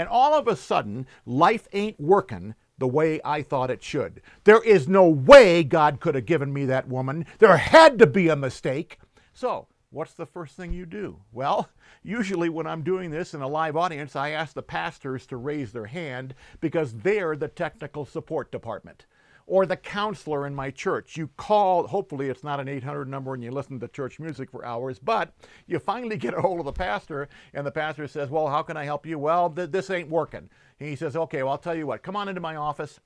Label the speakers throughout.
Speaker 1: And all of a sudden, life ain't working the way I thought it should. There is no way God could have given me that woman. There had to be a mistake. So, what's the first thing you do? Well, usually when I'm doing this in a live audience, I ask the pastors to raise their hand because they're the technical support department. Or the counselor in my church. You call, hopefully it's not an 800 number and you listen to church music for hours, but you finally get a hold of the pastor and the pastor says, well, how can I help you? Well, this ain't working. And he says, okay, well, I'll tell you what, come on into my office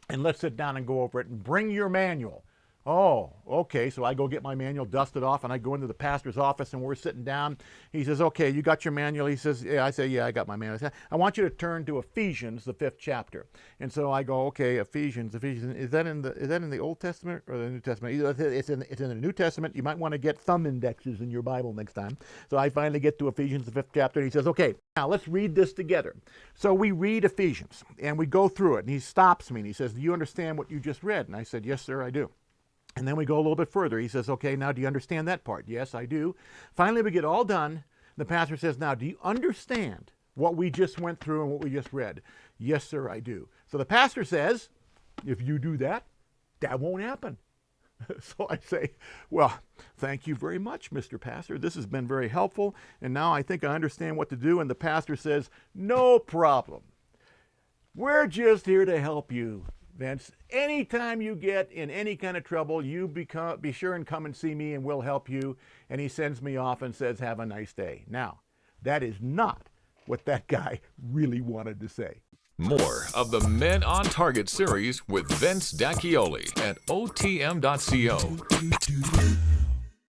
Speaker 1: and let's sit down and go over it and bring your manual. Oh, okay. So I go get my manual, dust it off, and I go into the pastor's office, and we're sitting down. He says, okay, you got your manual? He says, yeah. I say, yeah, I got my manual. I say, I want you to turn to Ephesians, the 5th chapter. And so I go, okay, Ephesians. Is that in the Old Testament or the New Testament? It's in the New Testament. You might want to get thumb indexes in your Bible next time. So I finally get to Ephesians, the 5th chapter, and he says, okay, now let's read this together. So we read Ephesians, and we go through it, and he stops me, and he says, do you understand what you just read? And I said, yes, sir, I do. And then we go a little bit further. He says, okay, now do you understand that part? Yes, I do. Finally, we get all done. The pastor says, now, do you understand what we just went through and what we just read? Yes, sir, I do. So the pastor says, if you do that, that won't happen. So I say, well, thank you very much, Mr. Pastor. This has been very helpful. And now I think I understand what to do. And the pastor says, no problem. We're just here to help you, Vince. Anytime you get in any kind of trouble, you be sure and come and see me and we'll help you. And he sends me off and says, have a nice day. Now, that is not what that guy really wanted to say.
Speaker 2: More of the Men on Target series with Vince D'Acchioli at otm.co.